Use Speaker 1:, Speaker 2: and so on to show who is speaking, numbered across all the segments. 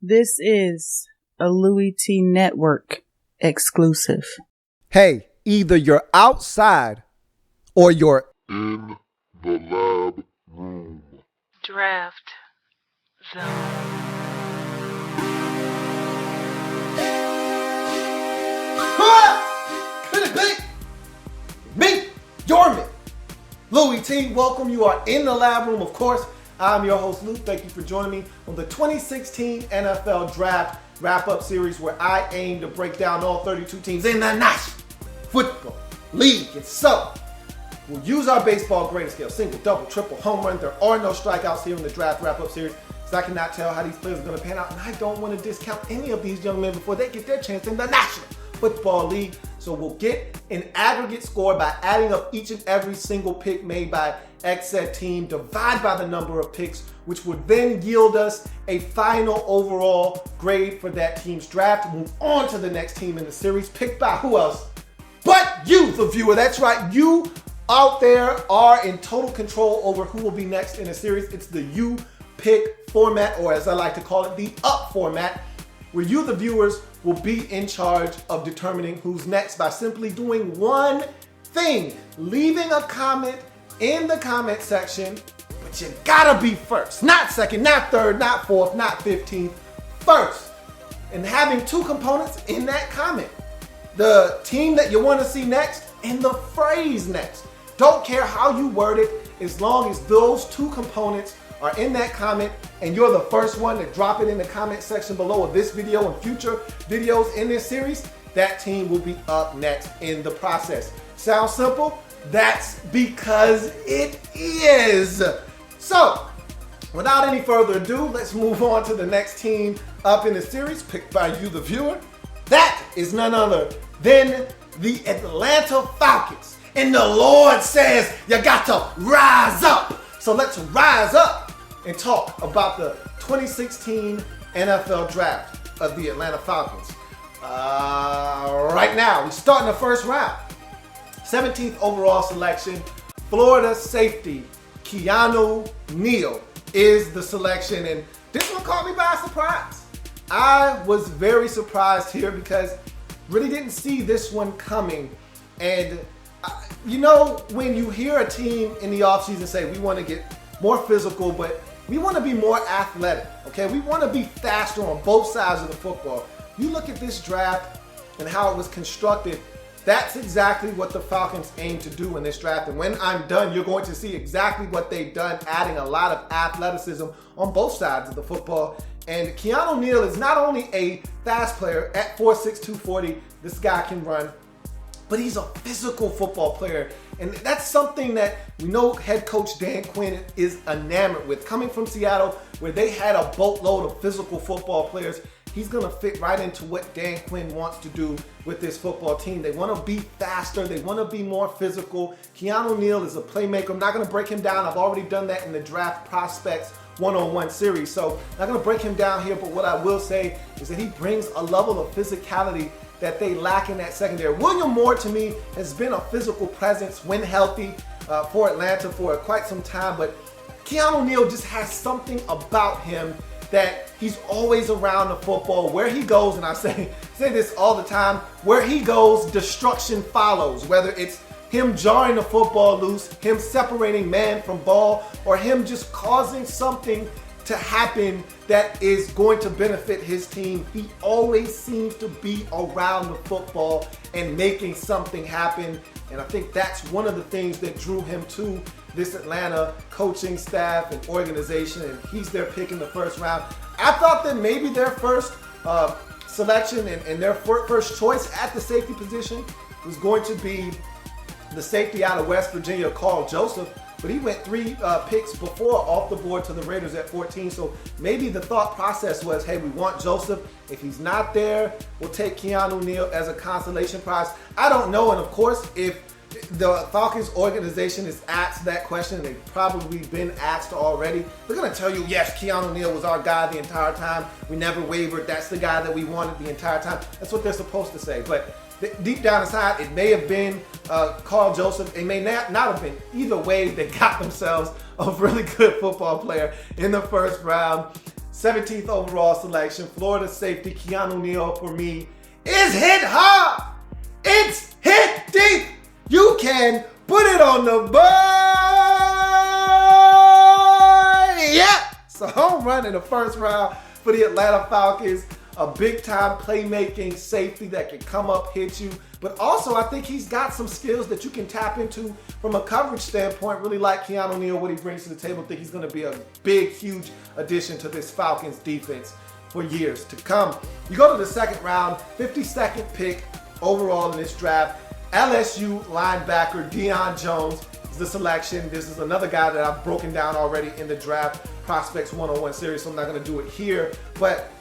Speaker 1: This is a Louie T Network exclusive.
Speaker 2: Hey, either you're outside or you're
Speaker 3: in the lab room.
Speaker 4: Draft Zone.
Speaker 2: Me, your man, Louie T. Welcome. You are in the lab room, of course. I'm your host, Luke. Thank you for joining me on the 2016 NFL Draft Wrap-Up Series, where I aim to break down all 32 teams in the National Football League. And so, we'll use our baseball grading scale: single, double, triple, home run. There are no strikeouts here in the Draft Wrap-Up Series, because I cannot tell how these players are going to pan out, and I don't want to discount any of these young men before they get their chance in the National Football League. So we'll get an aggregate score by adding up each and every single pick made by X said team, divide by the number of picks, which would then yield us a final overall grade for that team's draft. Move on to the next team in the series, picked by who else but you, the viewer. That's right, you out there are in total control over who will be next in the series. It's the you pick format, or as I like to call it, the up format, where you, the viewers, will be in charge of determining who's next by simply doing one thing: leaving a comment in the comment section. But you gotta be first, not second, not third, not fourth, not 15th, first. And having two components in that comment: the team that you want to see next and the phrase next. Don't care how you word it, as long as those two components are in that comment and you're the first one to drop it in the comment section below of this video and future videos in this series, that team will be up next in the process. Sounds simple? That's because it is. So, without any further ado, let's move on to the next team up in the series, picked by you, the viewer. That is none other than the Atlanta Falcons. And the Lord says you got to rise up. So let's rise up and talk about the 2016 NFL Draft of the Atlanta Falcons. Right now, we start in the first round. 17th overall selection, Florida safety Keanu Neal is the selection, and this one caught me by surprise. I was very surprised here because really didn't see this one coming. And you know, when you hear a team in the offseason say we want to get more physical, but we want to be more athletic, okay? We want to be faster on both sides of the football. You look at this draft and how it was constructed, that's exactly what the Falcons aim to do in this draft. And when I'm done, you're going to see exactly what they've done, adding a lot of athleticism on both sides of the football. And Keanu Neal is not only a fast player at 4'6", 240, this guy can run, but he's a physical football player. And that's something that we know head coach Dan Quinn is enamored with. Coming from Seattle, where they had a boatload of physical football players, he's going to fit right into what Dan Quinn wants to do with this football team. They want to be faster. They want to be more physical. Keanu Neal is a playmaker. I'm not going to break him down. I've already done that in the draft prospects one-on-one series. So I'm not going to break him down here, but what I will say is that he brings a level of physicality that they lack in that secondary. William Moore, to me, has been a physical presence when healthy for Atlanta for quite some time, but Keanu Neal just has something about him that he's always around the football. Where he goes, and I say this all the time, where he goes, destruction follows. Whether it's him jarring the football loose, him separating man from ball, or him just causing something to happen that is going to benefit his team, he always seems to be around the football and making something happen. And I think that's one of the things that drew him to this Atlanta coaching staff and organization, and he's their pick in the first round. I thought that maybe their first selection and their first choice at the safety position was going to be the safety out of West Virginia, Carl Joseph, but he went 3 picks before off the board to the Raiders at 14. So maybe the thought process was, hey, we want Joseph. If he's not there, we'll take Keanu Neal as a consolation prize. I don't know. And of course, if the Falcons organization is asked that question, and they've probably been asked already, they're going to tell you, yes, Keanu Neal was our guy the entire time. We never wavered. That's the guy that we wanted the entire time. That's what they're supposed to say. But deep down inside, it may have been Carl Joseph. It may not have been. Either way, they got themselves a really good football player in the first round. 17th overall selection, Florida safety Keanu Neal for me is hit hard. It's hit deep. You can put it on the board. Yeah. It's a home run in the first round for the Atlanta Falcons. A big-time playmaking safety that can come up, hit you. But also, I think he's got some skills that you can tap into from a coverage standpoint. Really like Keanu Neal, what he brings to the table. I think he's going to be a big, huge addition to this Falcons defense for years to come. You go to the second round, 52nd pick overall in this draft. LSU linebacker Deion Jones is the selection. This is another guy that I've broken down already in the Draft Prospects 101 series, so I'm not going to do it here. But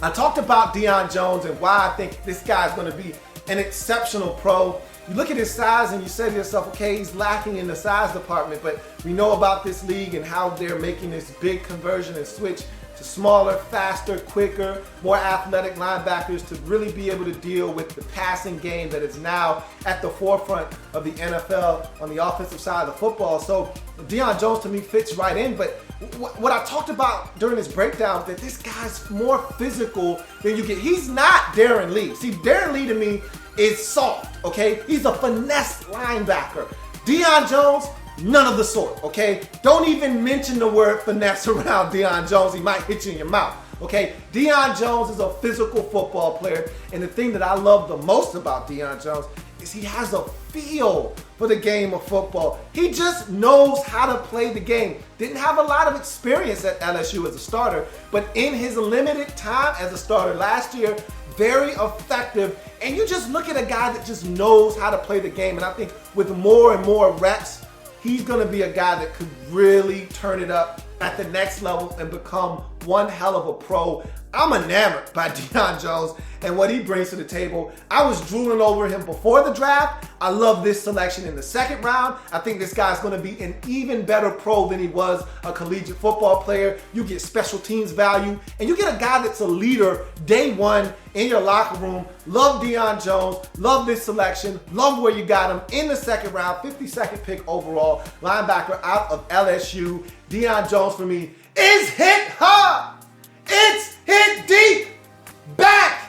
Speaker 2: I talked about Deion Jones and why I think this guy is going to be an exceptional pro. You look at his size and you say to yourself, okay, he's lacking in the size department, but we know about this league and how they're making this big conversion and switch to smaller, faster, quicker, more athletic linebackers to really be able to deal with the passing game that is now at the forefront of the NFL on the offensive side of the football. So Deion Jones to me fits right in, but what I talked about during this breakdown, that this guy's more physical than you get. He's not Darren Lee. See, Darren Lee to me is soft, okay? He's a finesse linebacker. Deion Jones, none of the sort, okay? Don't even mention the word finesse around Deion Jones. He might hit you in your mouth, okay? Deion Jones is a physical football player, and the thing that I love the most about Deion Jones is he has a feel for the game of football. He just knows how to play the game. Didn't have a lot of experience at LSU as a starter, but in his limited time as a starter last year, very effective. And you just look at a guy that just knows how to play the game. And I think with more and more reps, he's going to be a guy that could really turn it up at the next level and become one hell of a pro. I'm enamored by Deion Jones and what he brings to the table. I was drooling over him before the draft. I love this selection in the second round. I think this guy's going to be an even better pro than he was a collegiate football player. You get special teams value, and you get a guy that's a leader day one in your locker room. Love Deion Jones. Love this selection. Love where you got him in the second round, 52nd pick overall, linebacker out of LSU. Deion Jones for me is hit hard. It's hit deep. Back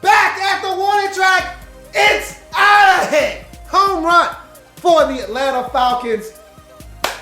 Speaker 2: at the warning track. It's out of here. Home run for the Atlanta Falcons.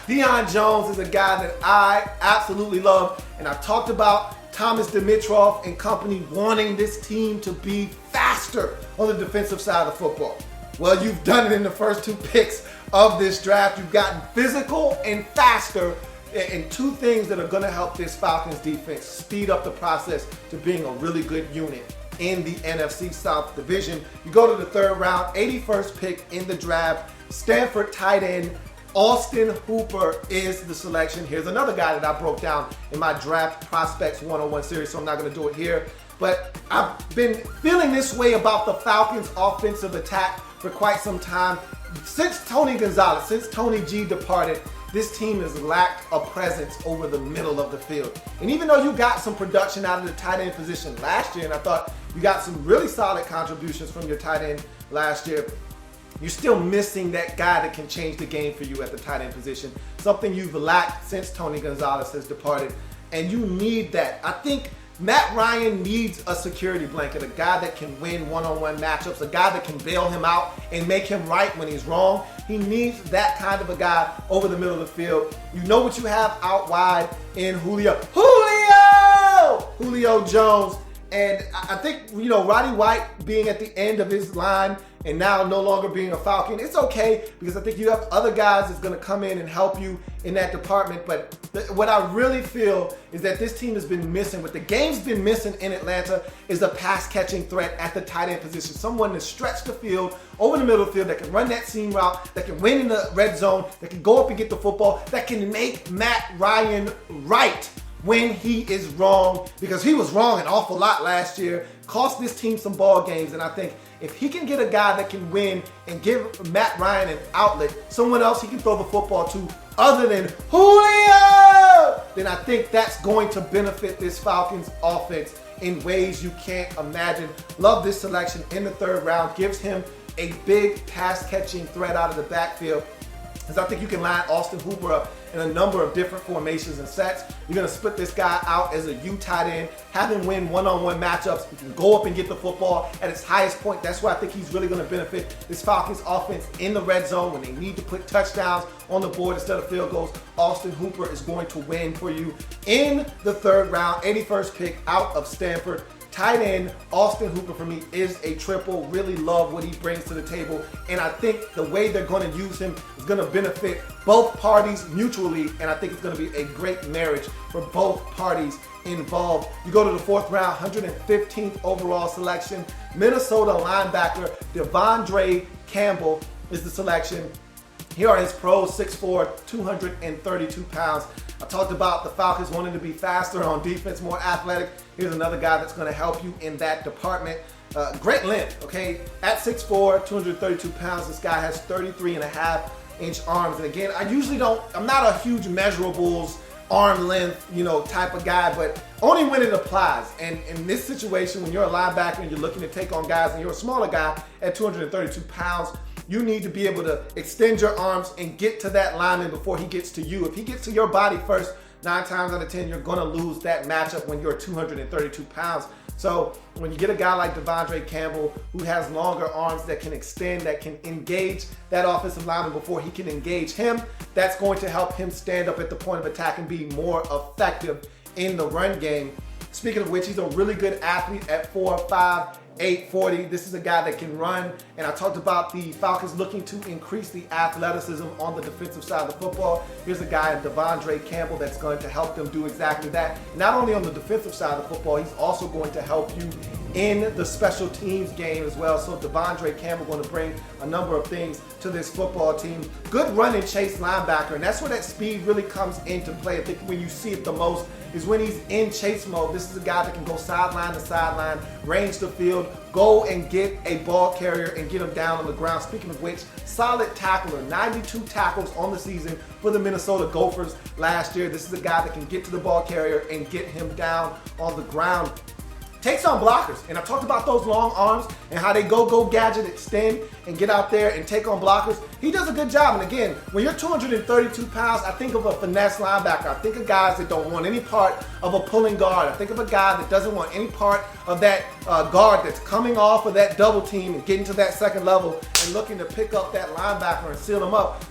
Speaker 2: Deion Jones is a guy that I absolutely love. And I talked about Thomas Dimitroff and company wanting this team to be faster on the defensive side of football. Well, you've done it in the first two picks of this draft. You've gotten physical and faster, and two things that are going to help this Falcons defense speed up the process to being a really good unit in the NFC South Division. You go to the third round, 81st pick in the draft, Stanford tight end Austin Hooper is the selection. Here's another guy that I broke down in my Draft Prospects 101 series, so I'm not going to do it here. But I've been feeling this way about the Falcons' offensive attack for quite some time. Since Tony Gonzalez, since Tony G departed, this team has lacked a presence over the middle of the field. And even though you got some production out of the tight end position last year, and I thought you got some really solid contributions from your tight end last year, you're still missing that guy that can change the game for you at the tight end position. Something you've lacked since Tony Gonzalez has departed, and you need that. I think Matt Ryan needs a security blanket, a guy that can win one-on-one matchups, a guy that can bail him out and make him right when he's wrong. He needs that kind of a guy over the middle of the field. You know what you have out wide in Julio Jones. And I think, Roddy White being at the end of his line and now no longer being a Falcon, it's okay because I think you have other guys that's going to come in and help you in that department. But what I really feel is that this team has been missing, what the game's been missing in Atlanta is a pass-catching threat at the tight end position. Someone to stretch the field, over the middle of the field, that can run that seam route, that can win in the red zone, that can go up and get the football, that can make Matt Ryan right when he is wrong, because he was wrong an awful lot last year, cost this team some ball games. And I think if he can get a guy that can win and give Matt Ryan an outlet, someone else he can throw the football to other than Julio, then I think that's going to benefit this Falcons offense in ways you can't imagine. Love this selection in the third round. Gives him a big pass-catching threat out of the backfield. is I think you can line Austin Hooper up in a number of different formations and sets. You're going to split this guy out as a U tight end, have him win one-on-one matchups. He can go up and get the football at its highest point. That's why I think he's really going to benefit this Falcons offense in the red zone when they need to put touchdowns on the board instead of field goals. Austin Hooper is going to win for you in the third round, 81st pick out of Stanford. Tight end Austin Hooper for me is a triple. Really love what he brings to the table, and I think the way they're going to use him is going to benefit both parties mutually, and I think it's going to be a great marriage for both parties involved. You go to the fourth round, 115th overall selection. Minnesota linebacker Devin Campbell is the selection. Here are his pros: 6'4", 232 pounds. I talked about the Falcons wanting to be faster on defense, more athletic. Here's another guy that's going to help you in that department. Great length, okay? At 6'4", 232 pounds, this guy has 33.5-inch arms. And again, I'm not a huge measurables, arm length, type of guy, but only when it applies. And in this situation, when you're a linebacker and you're looking to take on guys and you're a smaller guy at 232 pounds, you need to be able to extend your arms and get to that lineman before he gets to you. If he gets to your body first, 9 times out of 10, you're gonna lose that matchup when you're 232 pounds. So when you get a guy like Devin Campbell who has longer arms that can extend, that can engage that offensive lineman before he can engage him, that's going to help him stand up at the point of attack and be more effective in the run game. Speaking of which, he's a really good athlete at 4'5", 840. This is a guy that can run, and I talked about the Falcons looking to increase the athleticism on the defensive side of the football. Here's a guy in Devin Campbell that's going to help them do exactly that. Not only on the defensive side of the football, he's also going to help you in the special teams game as well. So Devin Campbell going to bring a number of things to this football team. Good run and chase linebacker, and that's where that speed really comes into play. I think when you see it the most is when he's in chase mode. This is a guy that can go sideline to sideline, range the field, go and get a ball carrier and get him down on the ground. Speaking of which, solid tackler, 92 tackles on the season for the Minnesota Gophers last year. This is a guy that can get to the ball carrier and get him down on the ground. Takes on blockers, and I talked about those long arms and how they go gadget, extend, and get out there and take on blockers. He does a good job, and again, when you're 232 pounds, I think of a finesse linebacker. I think of guys that don't want any part of a pulling guard. I think of a guy that doesn't want any part of that guard that's coming off of that double team and getting to that second level and looking to pick up that linebacker and seal him up.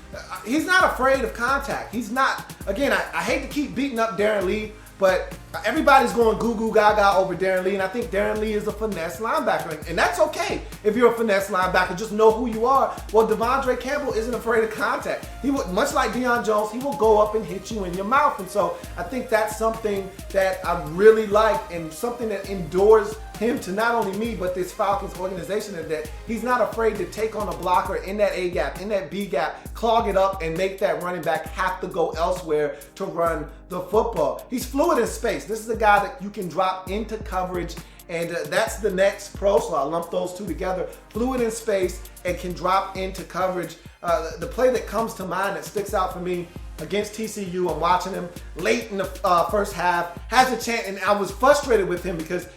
Speaker 2: He's not afraid of contact. He's not, again, I hate to keep beating up Darren Lee, but everybody's going goo goo gaga over Darren Lee, and I think Darren Lee is a finesse linebacker, and that's okay if you're a finesse linebacker. Just know who you are. Well, Devin Campbell isn't afraid of contact. He would, much like Deion Jones, he will go up and hit you in your mouth, and so I think that's something that I really like and something that endures him to not only me but this Falcons organization, is that he's not afraid to take on a blocker in that A gap, in that B gap, clog it up, and make that running back have to go elsewhere to run the football. He's fluid in space. This is a guy that you can drop into coverage, and that's the next pro, so I'll lump those two together. Fluid in space and can drop into coverage. The play that comes to mind that sticks out for me against TCU, I'm watching him late in the first half, has a chance, and I was frustrated with him because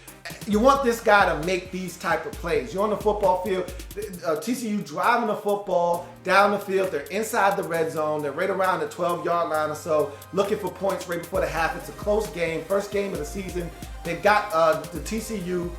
Speaker 2: you want this guy to make these type of plays. You're on the football field, TCU driving the football down the field. They're inside the red zone. They're right around the 12-yard line or so, looking for points right before the half. It's a close game, first game of the season. They've got the TCU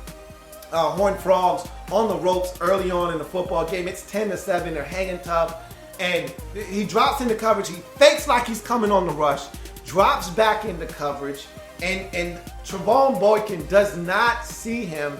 Speaker 2: Horned Frogs on the ropes early on in the football game. It's 10-7. They're hanging tough. And he drops into coverage. He fakes like he's coming on the rush, drops back into coverage, and Trevone Boykin does not see him,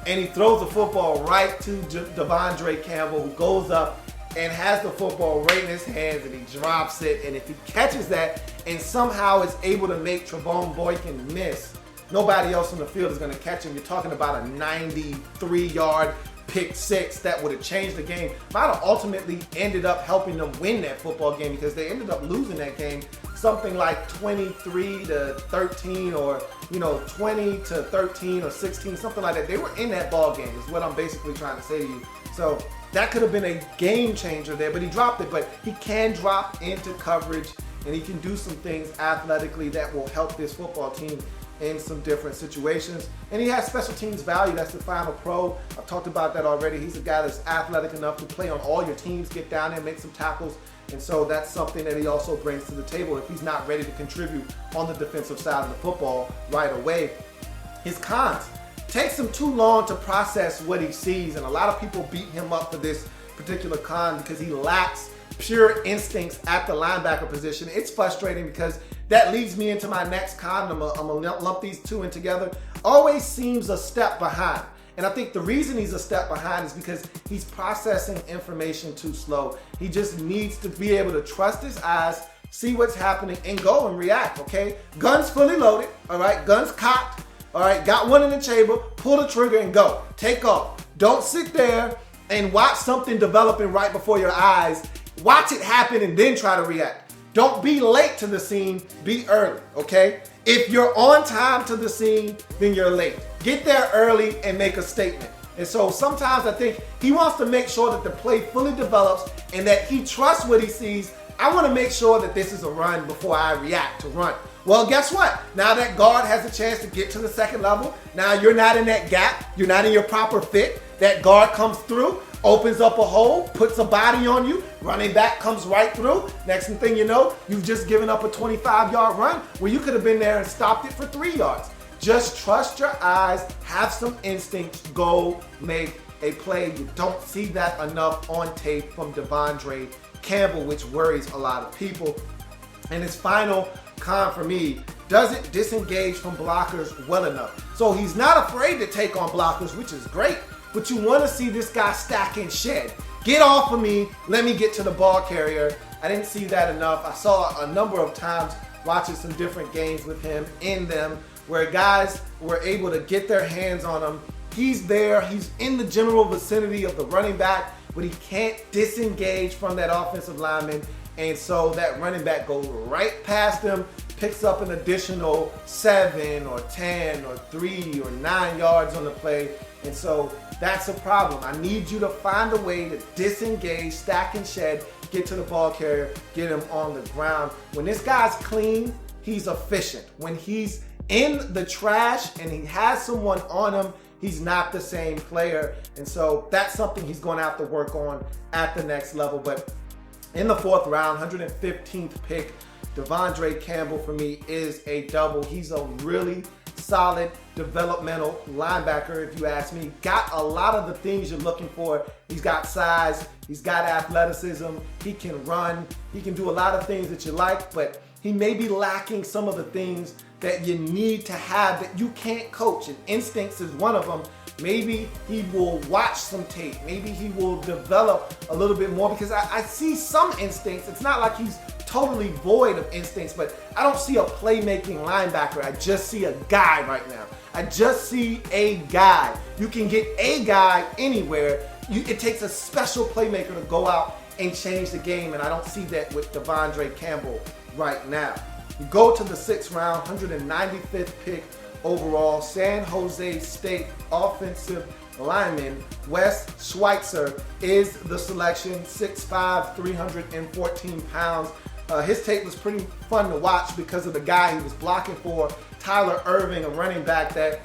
Speaker 2: and he throws the football right to Devin Campbell, who goes up and has the football right in his hands, and he drops it. And if he catches that and somehow is able to make Trevone Boykin miss, nobody else on the field is going to catch him. You're talking about a 93-yard pick six that would have changed the game. Might have ultimately ended up helping them win that football game, because they ended up losing that game something like 23-13 or 20-13 or 16, something like that. They were in that ball game is what I'm basically trying to say to you. So that could have been a game changer there, but he dropped it. But he can drop into coverage, and he can do some things athletically that will help this football team in some different situations. And he has special teams value. That's the final pro. I've talked about that already. He's a guy that's athletic enough to play on all your teams, get down there, make some tackles. And so that's something that he also brings to the table if he's not ready to contribute on the defensive side of the football right away. His cons. Takes him too long to process what he sees, and a lot of people beat him up for this particular con because he lacks pure instincts at the linebacker position. It's frustrating because that leads me into my next con. I'm gonna lump these two in together. Always seems a step behind. And I think the reason he's a step behind is because he's processing information too slow. He just needs to be able to trust his eyes, see what's happening, and go and react, okay? Guns fully loaded, all right? Guns cocked, all right? Got one in the chamber, pull the trigger and go. Take off. Don't sit there and watch something developing right before your eyes. Watch it happen and then try to react. Don't be late to the scene, be early, okay? If you're on time to the scene, then you're late. Get there early and make a statement. And so sometimes I think he wants to make sure that the play fully develops and that he trusts what he sees. I want to make sure that this is a run before I react to run. Well, guess what? Now that guard has a chance to get to the second level. Now you're not in that gap. You're not in your proper fit. That guard comes through, opens up a hole, puts a body on you. Running back comes right through. Next thing you know, you've just given up a 25-yard run where you could have been there and stopped it for 3 yards. Just trust your eyes, have some instincts, go make a play. You don't see that enough on tape from Devin Campbell, which worries a lot of people. And his final con for me, doesn't disengage from blockers well enough. So he's not afraid to take on blockers, which is great, but you want to see this guy stack and shed. Get off of me, let me get to the ball carrier. I didn't see that enough. I saw a number of times watching some different games with him in them where guys were able to get their hands on him. He's there, he's in the general vicinity of the running back, but he can't disengage from that offensive lineman. And so that running back goes right past him, picks up an additional 7 or 10 or 3 or 9 yards on the play. And so that's a problem. I need you to find a way to disengage, stack and shed, get to the ball carrier, get him on the ground. When this guy's clean, he's efficient. When he's in the trash and he has someone on him, he's not the same player. And so that's something he's going to have to work on at the next level. But in the 4th round, 115th pick, Devin Campbell for me is a double. He's a really solid developmental linebacker, if you ask me. Got a lot of the things you're looking for. He's got size, he's got athleticism, he can run, he can do a lot of things that you like, but he may be lacking some of the things that you need to have that you can't coach, and instincts is one of them. Maybe he will watch some tape. Maybe he will develop a little bit more because I see some instincts. It's not like he's totally void of instincts, but I don't see a playmaking linebacker. I just see a guy right now. I just see a guy. You can get a guy anywhere. It takes a special playmaker to go out and change the game, and I don't see that with Devin Campbell right now. You go to the 6th round, 195th pick overall, San Jose State offensive lineman Wes Schweitzer is the selection, 6'5", 314 pounds. His tape was pretty fun to watch because of the guy he was blocking for, Tyler Irving, a running back that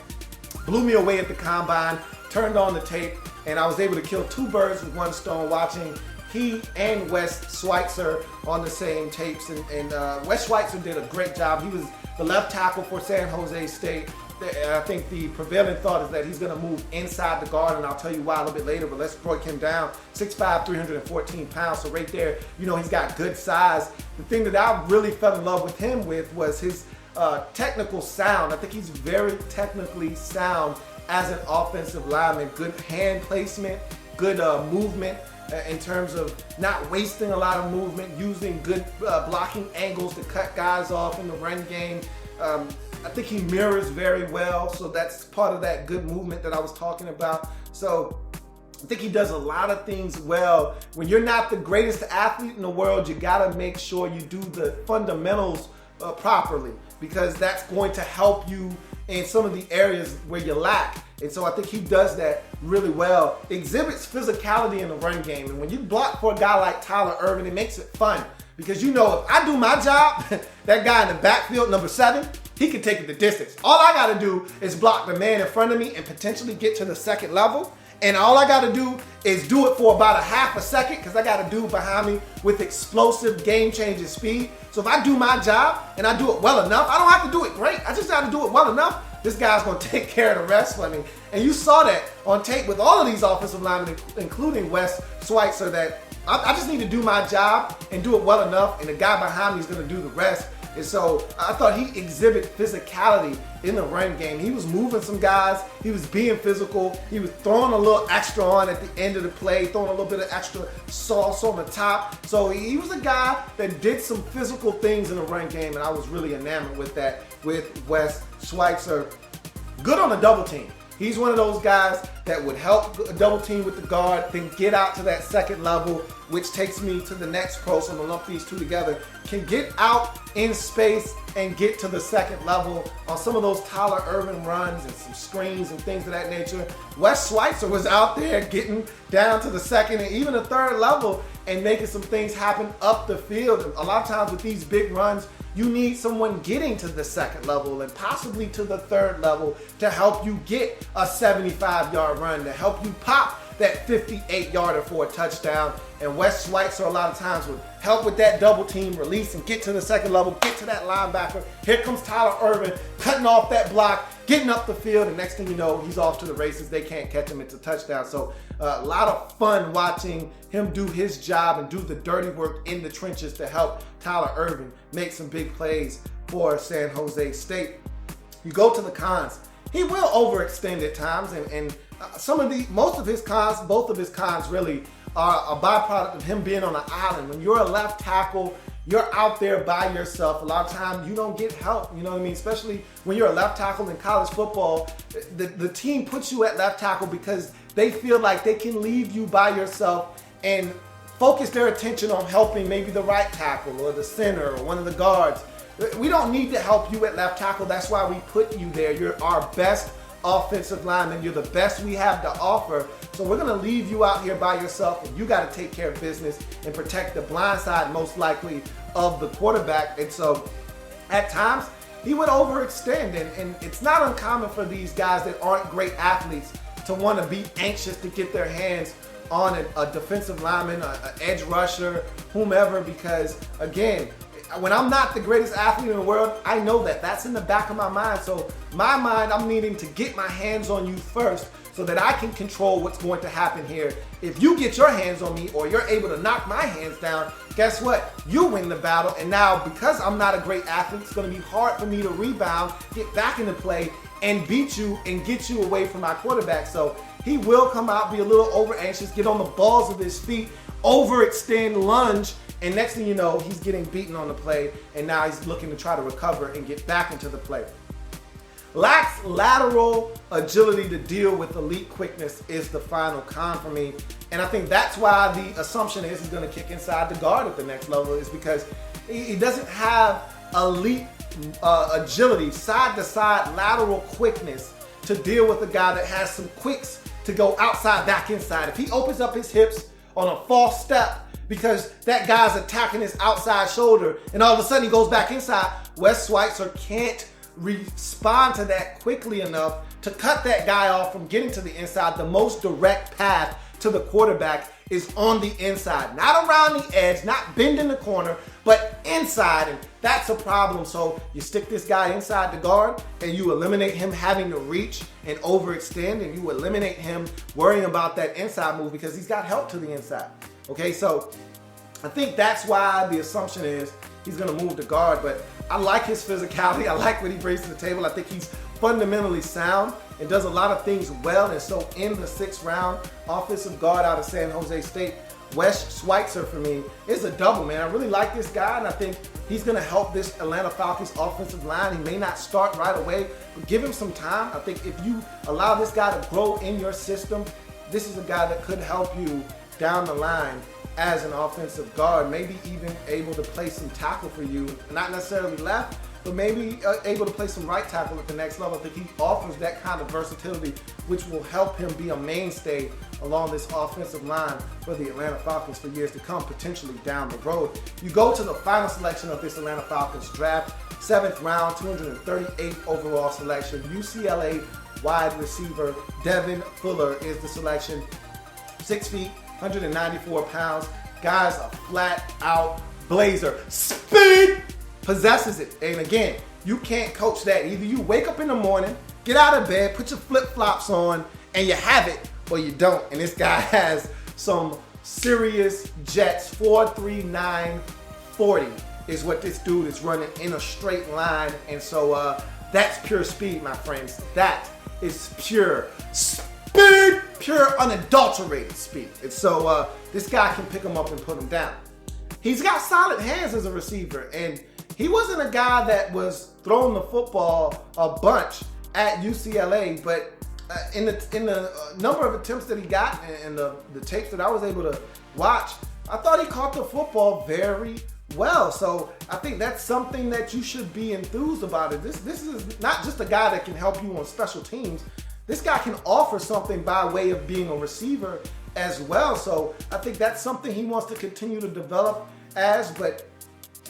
Speaker 2: blew me away at the combine. Turned on the tape, and I was able to kill 2 birds with 1 stone watching he and Wes Schweitzer on the same tapes. And Wes Schweitzer did a great job. He was the left tackle for San Jose State. I think the prevailing thought is that he's going to move inside the guard, and I'll tell you why a little bit later, but let's break him down. 6'5", 314 pounds, so right there, you know, he's got good size. The thing that I really fell in love with him with was his technical sound. I think he's very technically sound as an offensive lineman. Good hand placement, good movement in terms of not wasting a lot of movement, using good blocking angles to cut guys off in the run game. I think he mirrors very well, so that's part of that good movement that I was talking about. So I think he does a lot of things well. When you're not the greatest athlete in the world, you gotta make sure you do the fundamentals properly, because that's going to help you in some of the areas where you lack. And so I think he does that really well. Exhibits physicality in the run game. And when you block for a guy like Tyler Irving, it makes it fun Because you know, if I do my job, that guy in the backfield, number 7, he can take it the distance. All I got to do is block the man in front of me and potentially get to the second level. And all I got to do is do it for about a half a second because I got a dude behind me with explosive, game-changing speed. So if I do my job and I do it well enough, I don't have to do it great. I just got to do it well enough. This guy's going to take care of the rest for me. And you saw that on tape with all of these offensive linemen, including Wes Schweitzer, that I just need to do my job and do it well enough, and the guy behind me is going to do the rest. And so I thought he exhibited physicality in the run game. He was moving some guys. He was being physical. He was throwing a little extra on at the end of the play, throwing a little bit of extra sauce on the top. So he was a guy that did some physical things in the run game, and I was really enamored with that with Wes Schweitzer. Good on the double team. He's one of those guys that would help a double team with the guard, then get out to that second level, which takes me to the next pro, so I'm gonna lump these two together. Can get out in space and get to the second level on some of those Tyler Ervin runs and some screens and things of that nature. Wes Schweitzer was out there getting down to the second and even the third level and making some things happen up the field. A lot of times with these big runs, you need someone getting to the second level and possibly to the third level to help you get a 75-yard run, to help you pop that 58-yarder for a touchdown. And Wes Schweitzer a lot of times would help with that double team release and get to the second level, get to that linebacker. Here comes Tyler Ervin cutting off that block, getting up the field, and next thing you know, he's off to the races. They can't catch him. It's a touchdown. So a lot of fun watching him do his job and do the dirty work in the trenches to help Tyler Ervin make some big plays for San Jose State. You go to the cons. He will overextend at times, and most of his cons, both of his cons really are a byproduct of him being on an island. When you're a left tackle, you're out there by yourself. A lot of times you don't get help, you know what I mean? Especially when you're a left tackle in college football, the team puts you at left tackle because they feel like they can leave you by yourself and focus their attention on helping maybe the right tackle or the center or one of the guards. We don't need to help you at left tackle. That's why we put you there. You're our best offensive lineman. You're the best we have to offer. So we're going to leave you out here by yourself, and you got to take care of business and protect the blind side, most likely, of the quarterback. And so at times, he would overextend. And it's not uncommon for these guys that aren't great athletes to want to be anxious to get their hands on a defensive lineman, an edge rusher, whomever, because, again, when I'm not the greatest athlete in the world, I know that. That's in the back of my mind. So my mind, I'm needing to get my hands on you first so that I can control what's going to happen here. If you get your hands on me or you're able to knock my hands down, guess what? You win the battle. And now, because I'm not a great athlete, it's going to be hard for me to rebound, get back into play, and beat you and get you away from my quarterback. So he will come out, be a little over anxious, get on the balls of his feet, overextend, lunge, and next thing you know, he's getting beaten on the play, and now he's looking to try to recover and get back into the play. Lacks lateral agility to deal with elite quickness is the final con for me. And I think that's why the assumption is he's going to kick inside the guard at the next level, is because he doesn't have elite agility, side-to-side lateral quickness to deal with a guy that has some quicks to go outside, back inside. If he opens up his hips on a false step, because that guy's attacking his outside shoulder, and all of a sudden he goes back inside, Wes Schweitzer can't respond to that quickly enough to cut that guy off from getting to the inside. The most direct path to the quarterback is on the inside, not around the edge, not bending the corner, but inside, and that's a problem. So you stick this guy inside the guard, and you eliminate him having to reach and overextend, and you eliminate him worrying about that inside move because he's got help to the inside. Okay, so I think that's why the assumption is he's going to move the guard, but I like his physicality. I like what he brings to the table. I think he's fundamentally sound and does a lot of things well. And so in the 6th round, offensive guard out of San Jose State, Wes Schweitzer for me is a double, man. I really like this guy, and I think he's going to help this Atlanta Falcons offensive line. He may not start right away, but give him some time. I think if you allow this guy to grow in your system, this is a guy that could help you down the line as an offensive guard, maybe even able to play some tackle for you, not necessarily left, but maybe able to play some right tackle at the next level. I think he offers that kind of versatility, which will help him be a mainstay along this offensive line for the Atlanta Falcons for years to come, potentially down the road. You go to the final selection of this Atlanta Falcons draft, 7th round, 238th overall selection. UCLA wide receiver Devin Fuller is the selection. 6 feet, 194 pounds. Guy's a flat out blazer. Speed! Possesses it. And again, you can't coach that. Either you wake up in the morning, get out of bed, put your flip-flops on, and you have it, or you don't. And this guy has some serious jets. 4.39 40 is what this dude is running in a straight line. And so that's pure speed, my friends. That is pure speed, pure unadulterated speed. And so this guy can pick him up and put him down. He's got solid hands as a receiver, and he wasn't a guy that was throwing the football a bunch at UCLA, but in the number of attempts that he got and the tapes that I was able to watch, I thought he caught the football very well. So I think that's something that you should be enthused about. This is not just a guy that can help you on special teams. This guy can offer something by way of being a receiver as well. So I think that's something he wants to continue to develop as, but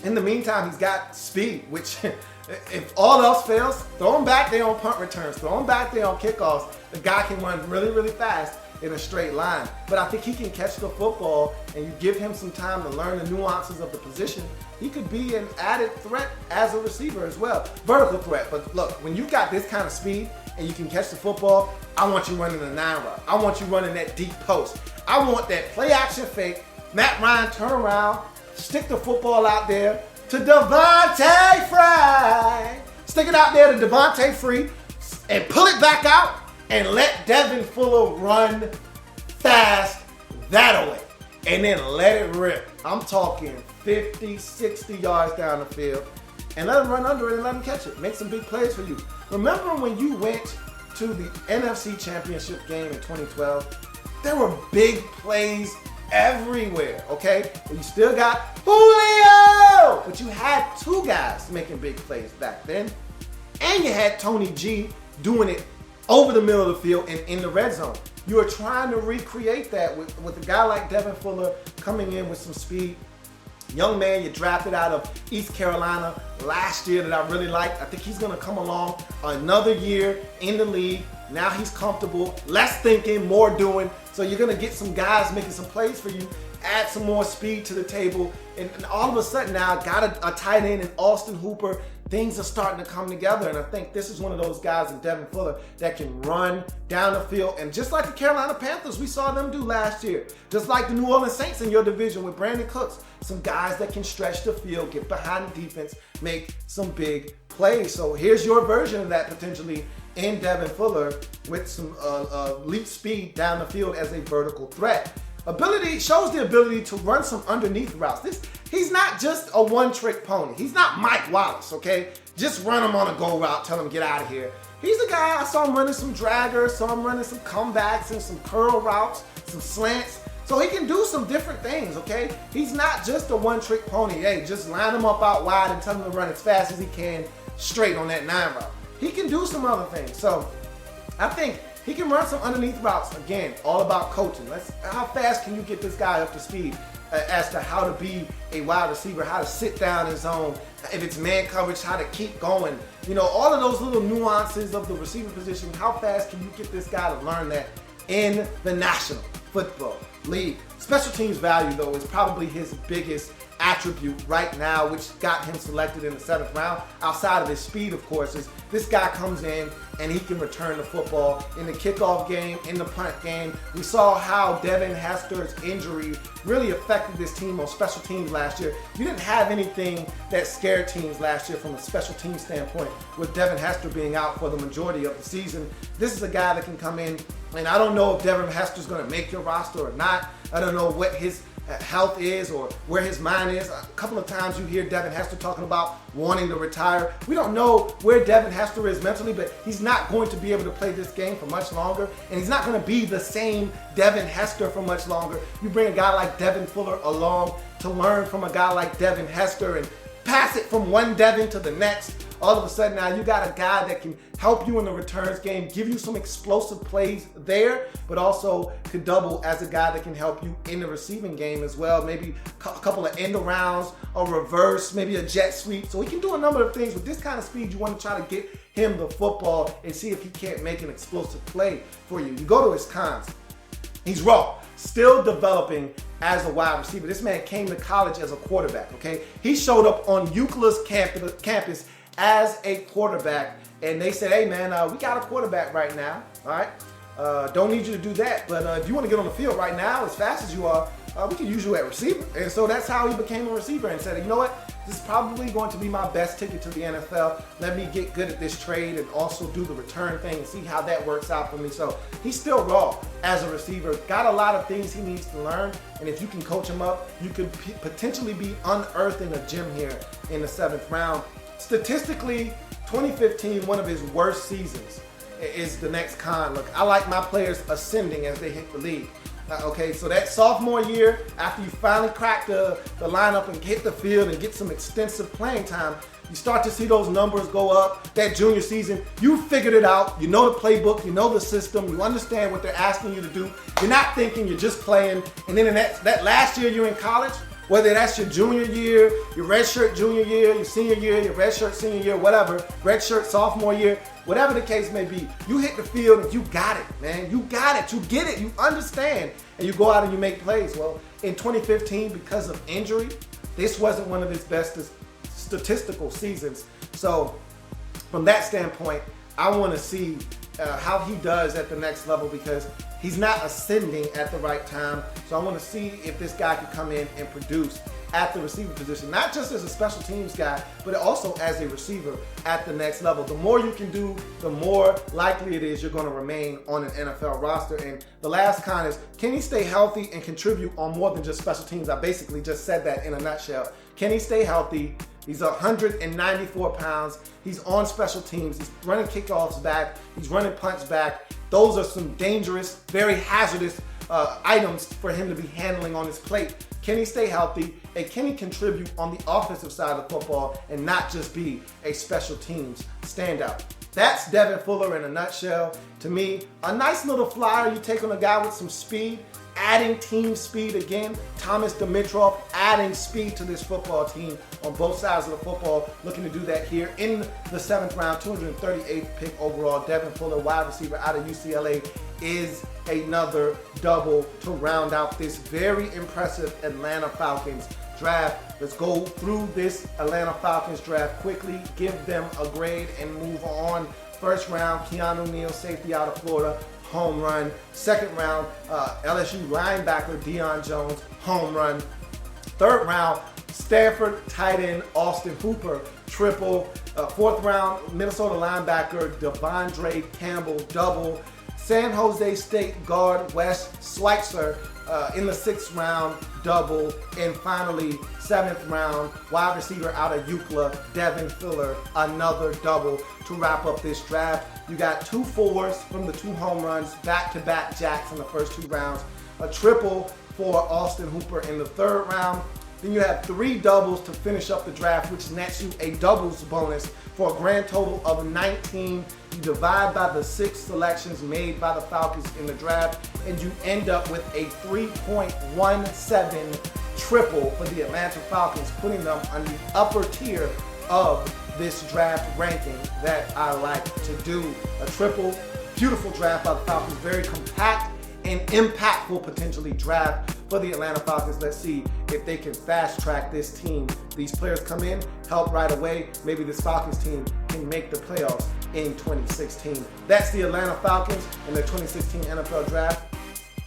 Speaker 2: in the meantime, he's got speed, which if all else fails, throw him back there on punt returns, throw him back there on kickoffs. The guy can run really, really fast in a straight line. But I think he can catch the football, and you give him some time to learn the nuances of the position, he could be an added threat as a receiver as well. Vertical threat. But look, when you've got this kind of speed and you can catch the football, I want you running a 9 route. I want you running that deep post. I want that play action fake. Matt Ryan turn around, stick the football out there to Devontae Free. Stick it out there to Devontae Free and pull it back out and let Devin Fuller run fast that away. And then let it rip. I'm talking 50, 60 yards down the field. And let him run under it and let him catch it. Make some big plays for you. Remember when you went to the NFC Championship game in 2012? There were big plays everywhere, okay? Well, you still got Julio! But you had 2 guys making big plays back then. And you had Tony G doing it over the middle of the field and in the red zone. You are trying to recreate that with a guy like Devin Fuller coming in with some speed. Young man you drafted out of East Carolina last year that I really liked. I think he's going to come along another year in the league. Now he's comfortable, less thinking, more doing. So you're going to get some guys making some plays for you, add some more speed to the table, and all of a sudden now got a tight end in Austin Hooper. Things are starting to come together, and I think this is one of those guys in Devin Fuller that can run down the field. And just like the Carolina Panthers, we saw them do last year. Just like the New Orleans Saints in your division with Brandon Cooks. Some guys that can stretch the field, get behind the defense, make some big plays. So here's your version of that potentially in Devin Fuller with some leap speed down the field as a vertical threat. Shows the ability to run some underneath routes. He's not just a one-trick pony. He's not Mike Wallace, okay? Just run him on a go route, tell him get out of here. He's a guy, I saw him running some draggers, saw him running some comebacks and some curl routes, some slants. So he can do some different things, okay? He's not just a one-trick pony. Hey, just line him up out wide and tell him to run as fast as he can straight on that 9 route. He can do some other things. So I think he can run some underneath routes. Again, all about coaching. How fast can you get this guy up to speed as to how to be a wide receiver, how to sit down in zone, if it's man coverage, how to keep going. You know, all of those little nuances of the receiver position, how fast can you get this guy to learn that in the National Football League? Special teams value, though, is probably his biggest attribute right now, which got him selected in the 7th round. Outside of his speed, of course, is this guy comes in and he can return the football in the kickoff game, in the punt game. We saw how Devin Hester's injury really affected this team on special teams last year. You didn't have anything that scared teams last year from a special team standpoint, with Devin Hester being out for the majority of the season. This is a guy that can come in, and I don't know if Devin Hester's going to make your roster or not. I don't know what his health is or where his mind is. A couple of times you hear Devin Hester talking about wanting to retire. We don't know where Devin Hester is mentally, but he's not going to be able to play this game for much longer, and he's not going to be the same Devin Hester for much longer. You bring a guy like Devin Fuller along to learn from a guy like Devin Hester and pass it from one Devin to the next. all of a sudden now you got a guy that can help you in the returns game, give you some explosive plays there, but also could double as a guy that can help you in the receiving game as well. Maybe a couple of end arounds, a reverse, maybe a jet sweep. So he can do a number of things. With this kind of speed, you want to try to get him the football and see if he can't make an explosive play for you. You go to his cons. He's raw, still developing as a wide receiver. This man came to college as a quarterback, okay? He showed up on Euclid's campus as a quarterback, and they said, hey man, we got a quarterback right now, all right? Don't need you to do that, but if you want to get on the field right now as fast as you are, we can use you at receiver. And so that's how he became a receiver and said, you know what? This is probably going to be my best ticket to the NFL. Let me get good at this trade and also do the return thing and see how that works out for me. So he's still raw as a receiver. Got a lot of things he needs to learn. And if you can coach him up, you could potentially be unearthing a gem here in the 7th round. Statistically, 2015, one of his worst seasons, is the next con. Look, I like my players ascending as they hit the league. Okay, so that sophomore year, after you finally crack the lineup and hit the field and get some extensive playing time, you start to see those numbers go up. That junior season, you figured it out. You know the playbook, you know the system, you understand what they're asking you to do. You're not thinking you're just playing. And then in that last year you're in college, whether that's your junior year, your redshirt junior year, your senior year, your redshirt senior year, whatever, redshirt sophomore year, whatever the case may be, you hit the field and you got it, man. You got it, you get it, you understand, and you go out and you make plays. Well, in 2015, because of injury, this wasn't one of his best statistical seasons. So from that standpoint, I want to see how he does at the next level because he's not ascending at the right time. So I want to see if this guy can come in and produce at the receiver position, not just as a special teams guy, but also as a receiver at the next level. The more you can do, the more likely it is you're going to remain on an NFL roster. And the last con is, can he stay healthy and contribute on more than just special teams? I basically just said that in a nutshell. Can he stay healthy? He's 194 pounds. He's on special teams. He's running kickoffs back. He's running punts back. Those are some dangerous, very hazardous items for him to be handling on his plate. Can he stay healthy? And can he contribute on the offensive side of football and not just be a special teams standout? That's Devin Fuller in a nutshell. To me, a nice little flyer you take on a guy with some speed, adding team speed again. Thomas Dimitrov adding speed to this football team on both sides of the football. Looking to do that here in the 7th round, 238th pick overall. Devin Fuller, wide receiver out of UCLA, is another double to round out this very impressive Atlanta Falcons draft. Let's go through this Atlanta Falcons draft quickly, give them a grade, and move on. 1st round, Keanu Neal, safety out of Florida, home run. 2nd round, LSU linebacker Deion Jones, home run. 3rd round, Stanford tight end Austin Hooper, triple. 4th round, Minnesota linebacker Devondre Campbell, double. San Jose State guard Wes Schweitzer in the 6th round, double. And finally, 7th round, wide receiver out of Euclid, Devin Fuller, another double to wrap up this draft. You got 2 4s from the 2 home runs, back-to-back jacks in the first 2 rounds, a triple for Austin Hooper in the 3rd round. Then you have 3 doubles to finish up the draft, which nets you a doubles bonus for a grand total of 19. You divide by the 6 selections made by the Falcons in the draft, and you end up with a 3.17 triple for the Atlanta Falcons, putting them on the upper tier of this draft ranking that I like to do. A triple, beautiful draft by the Falcons, very compact and impactful potentially draft for the Atlanta Falcons. Let's see if they can fast track this team. These players come in, help right away. Maybe this Falcons team can make the playoffs in 2016. That's the Atlanta Falcons and their 2016 NFL draft.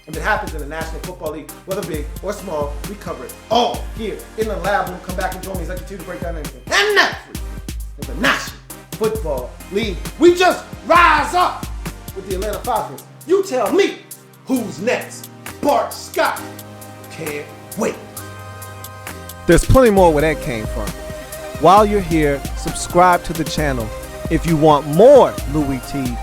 Speaker 2: If it happens in the National Football League, whether big or small, we cover it all here in the lab room. Come back and join me as I continue to break down anything. And that's in the National Football League. We just rise up with the Atlanta Falcons. You tell me who's next. Bart Scott. Can't wait. There's plenty more where that came from. While you're here, subscribe to the channel. If you want more Louie T,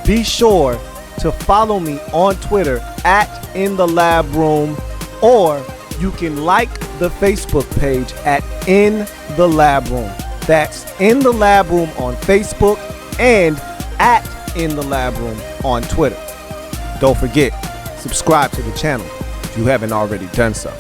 Speaker 2: be sure to follow me on Twitter @InTheLabRoom, or you can like the Facebook page @InTheLabRoom. That's In the Lab Room on Facebook and at In the Lab Room on Twitter. Don't forget, subscribe to the channel if you haven't already done so.